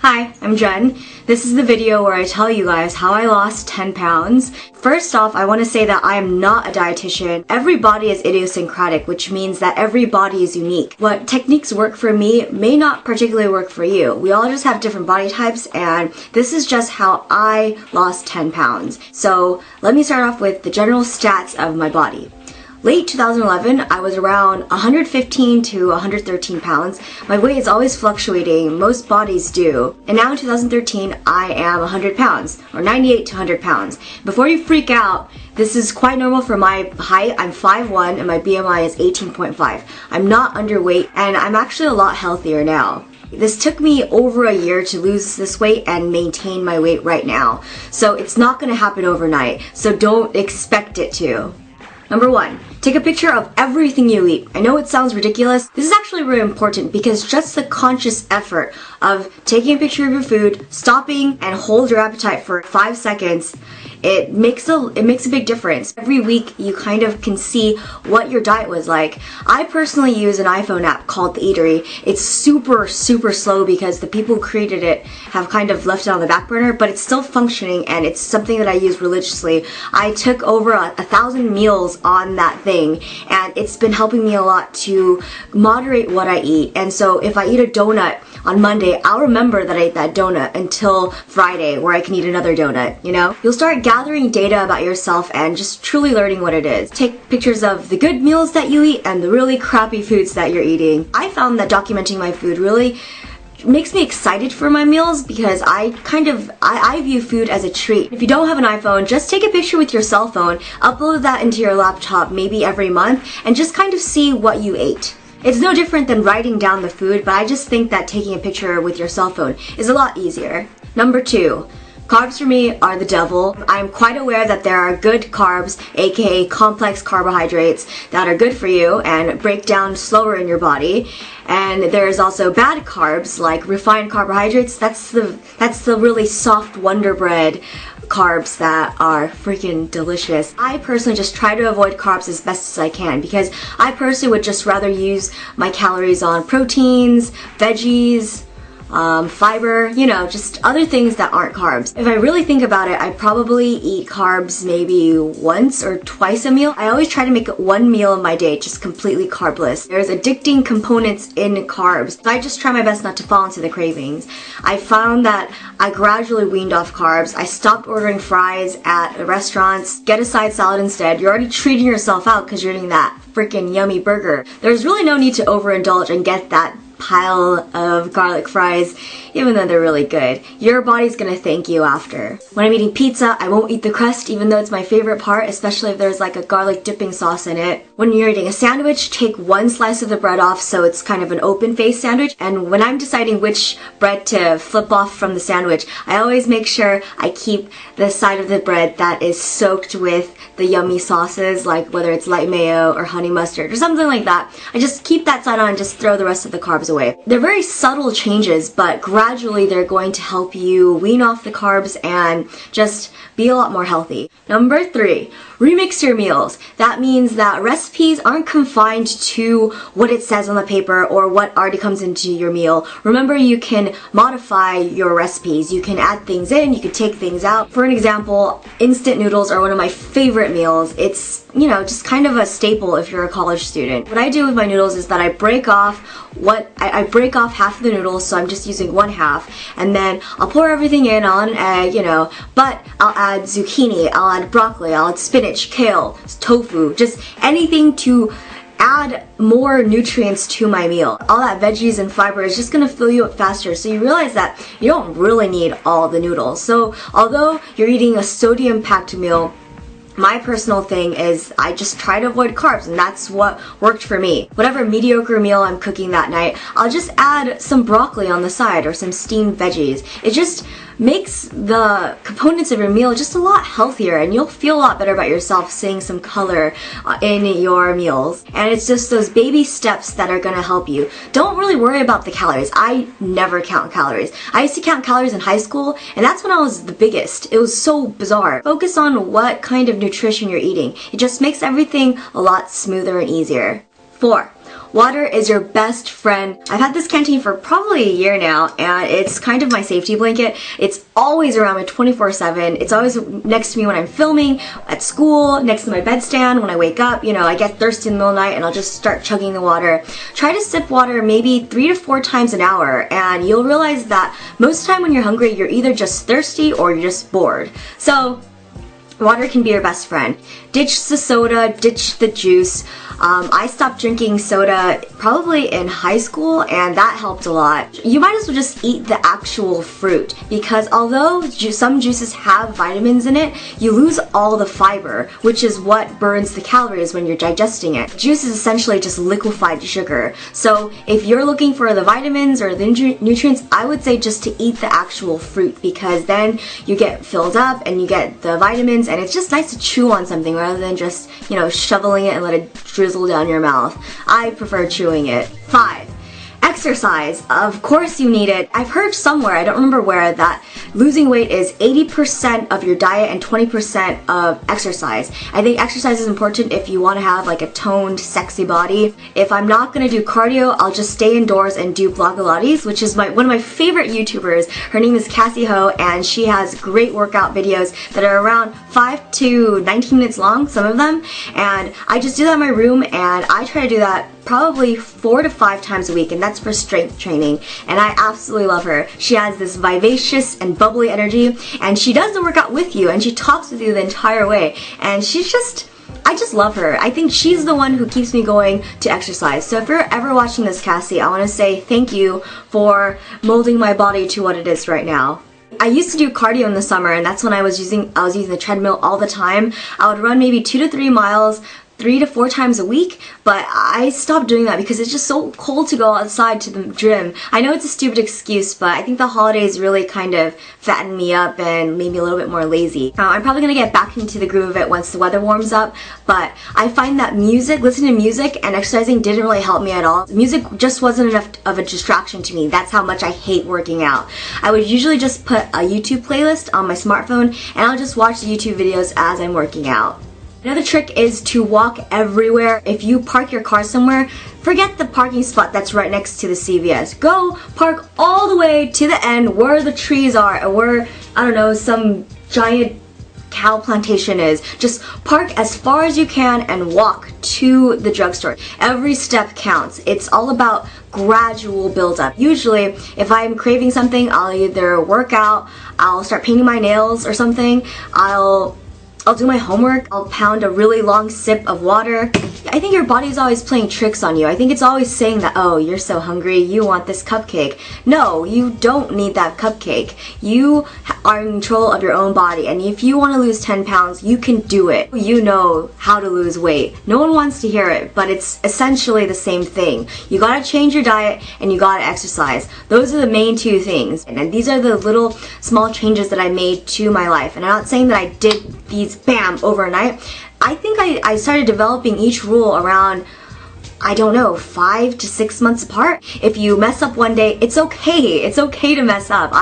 Hi, I'm Jen. This is the video where I tell you guys how I lost 10 pounds. First off, I want to say that I am not a dietitian. Every body is idiosyncratic, which means that every body is unique. What techniques work for me may not particularly work for you. We all just have different body types, and this is just how I lost 10 pounds. So let me start off with the general stats of my body. Late 2011, I was around 115 to 113 pounds. My weight is always fluctuating, most bodies do. And now in 2013, I am 100 pounds, or 98 to 100 pounds. Before you freak out, this is quite normal for my height. I'm 5'1", and my BMI is 18.5. I'm not underweight, and I'm actually a lot healthier now. This took me over a year to lose this weight and maintain my weight right now. So it's not gonna happen overnight, so don't expect it to. Number 1, take a picture of everything you eat. I know it sounds ridiculous. This is actually really important because just the conscious effort of taking a picture of your food, stopping and hold your appetite for 5 seconds, it makes a big difference. Every week you kind of can see what your diet was like. I personally use an iPhone app called The Eatery. It's super slow because the people who created it have kind of left it on the back burner, but it's still functioning and it's something that I use religiously. I took over 1,000 meals on that thing, and it's been helping me a lot to moderate what I eat. And so if I eat a donut on Monday, I'll remember that I ate that donut until Friday, where I can eat another donut, you know? You'll start gathering data about yourself and just truly learning what it is. Take pictures of the good meals that you eat and the really crappy foods that you're eating. I found that documenting my food really makes me excited for my meals because I view food as a treat. If you don't have an iPhone, just take a picture with your cell phone, upload that into your laptop maybe every month, and just kind of see what you ate. It's no different than writing down the food, but I just think that taking a picture with your cell phone is a lot easier. Number 2. Carbs for me are the devil. I'm quite aware that there are good carbs, aka complex carbohydrates, that are good for you and break down slower in your body. And there's also bad carbs, like refined carbohydrates. That's the really soft Wonder Bread carbs that are freaking delicious. I personally just try to avoid carbs as best as I can because I personally would just rather use my calories on proteins, veggies, fiber, you know, just other things that aren't carbs. If I really think about it, I probably eat carbs maybe once or twice a meal. I always try to make one meal of my day just completely carbless. There's addicting components in carbs, so I just try my best not to fall into the cravings. I found that I gradually weaned off carbs. I stopped ordering fries at restaurants. Get a side salad instead. You're already treating yourself out because you're eating that freaking yummy burger. There's really no need to overindulge and get that pile of garlic fries, even though they're really good. Your body's gonna thank you after. When I'm eating pizza, I won't eat the crust, even though it's my favorite part, especially if there's like a garlic dipping sauce in it. When you're eating a sandwich, take one slice of the bread off so it's kind of an open-faced sandwich. And when I'm deciding which bread to flip off from the sandwich, I always make sure I keep the side of the bread that is soaked with the yummy sauces, like whether it's light mayo or honey mustard or something like that. I just keep that side on and just throw the rest of the carbs away. They're very subtle changes, but gradually they're going to help you wean off the carbs and just be a lot more healthy. Number 3, remix your meals. That means that recipes aren't confined to what it says on the paper or what already comes into your meal. Remember, you can modify your recipes. You can add things in, you can take things out. For an example, instant noodles are one of my favorite meals. It's, you know, just kind of a staple if you're a college student. What I do with my noodles is that I break off half of the noodles, so I'm just using one half, and then I'll pour everything in on an egg, you know, but I'll add zucchini, I'll add broccoli, I'll add spinach, kale, tofu, just anything to add more nutrients to my meal. All that veggies and fiber is just gonna fill you up faster, so you realize that you don't really need all the noodles. So although you're eating a sodium-packed meal, my personal thing is I just try to avoid carbs, and that's what worked for me. Whatever mediocre meal I'm cooking that night, I'll just add some broccoli on the side or some steamed veggies. It just makes the components of your meal just a lot healthier, and you'll feel a lot better about yourself seeing some color in your meals. And it's just those baby steps that are gonna help you. Don't really worry about the calories. I never count calories. I used to count calories in high school, and that's when I was the biggest. It was so bizarre. Focus on what kind of nutrition you're eating. It just makes everything a lot smoother and easier. 4. Water is your best friend. I've had this canteen for probably a year now, and it's kind of my safety blanket. It's always around me 24/7. It's always next to me when I'm filming, at school, next to my bedstand when I wake up. You know, I get thirsty in the middle of the night and I'll just start chugging the water. Try to sip water maybe 3 to 4 times an hour, and you'll realize that most of the time when you're hungry, you're either just thirsty or you're just bored. So water can be your best friend. Ditch the soda, ditch the juice. I stopped drinking soda probably in high school, and that helped a lot. You might as well just eat the actual fruit, because although some juices have vitamins in it, you lose all the fiber, which is what burns the calories when you're digesting it. Juice is essentially just liquefied sugar. So if you're looking for the vitamins or the nutrients, I would say just to eat the actual fruit, because then you get filled up and you get the vitamins, and it's just nice to chew on something rather than just, you know, shoveling it and let it drizzle down your mouth. I prefer chewing it. 5. Exercise. Of course you need it. I've heard somewhere, I don't remember where, that losing weight is 80% of your diet and 20% of exercise. I think exercise is important if you want to have like a toned, sexy body. If I'm not going to do cardio, I'll just stay indoors and do Blogilates, which is one of my favorite YouTubers. Her name is Cassie Ho, and she has great workout videos that are around 5 to 19 minutes long, some of them. And I just do that in my room, and I try to do that probably 4 to 5 times a week, and that's for strength training, and I absolutely love her. She has this vivacious and bubbly energy, and she does the workout with you, and she talks with you the entire way, and I just love her. I think she's the one who keeps me going to exercise. So if you're ever watching this, Cassie, I want to say thank you for molding my body to what it is right now. I used to do cardio in the summer, and that's when I was using the treadmill all the time. I would run maybe 2 to 3 miles 3 to 4 times a week, but I stopped doing that because it's just so cold to go outside to the gym. I know it's a stupid excuse, but I think the holidays really kind of fattened me up and made me a little bit more lazy. I'm probably going to get back into the groove of it once the weather warms up, but I find that listening to music and exercising didn't really help me at all. Music just wasn't enough of a distraction to me. That's how much I hate working out. I would usually just put a YouTube playlist on my smartphone, and I'll just watch the YouTube videos as I'm working out. Another trick is to walk everywhere. If you park your car somewhere, forget the parking spot that's right next to the CVS. Go park all the way to the end where the trees are, or where, I don't know, some giant cow plantation is. Just park as far as you can and walk to the drugstore. Every step counts. It's all about gradual build-up. Usually, if I'm craving something, I'll either work out, I'll start painting my nails or something, I'll do my homework, I'll pound a really long sip of water. I think your body's always playing tricks on you. I think it's always saying that, oh, you're so hungry, you want this cupcake. No, you don't need that cupcake. You are in control of your own body, and if you want to lose 10 pounds, you can do it. You know how to lose weight. No one wants to hear it, but it's essentially the same thing. You gotta change your diet and you gotta exercise. Those are the main 2 things, and these are the little small changes that I made to my life. And I'm not saying that I did these bam overnight. I think I started developing each rule around, I don't know, 5 to 6 months apart. If you mess up one day, it's okay. It's okay to mess up.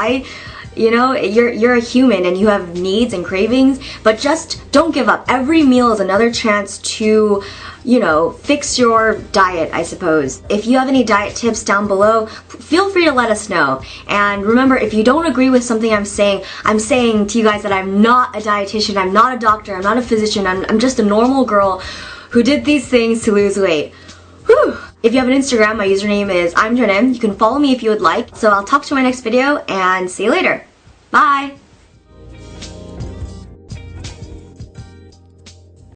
You know, you're a human and you have needs and cravings, but just don't give up. Every meal is another chance to, you know, fix your diet, I suppose. If you have any diet tips down below, feel free to let us know. And remember, if you don't agree with something I'm saying to you guys that I'm not a dietitian, I'm not a doctor, I'm not a physician, I'm just a normal girl who did these things to lose weight. Whew. If you have an Instagram, my username is I'm Jenim. You can follow me if you would like. So I'll talk to you in my next video, and see you later. Bye!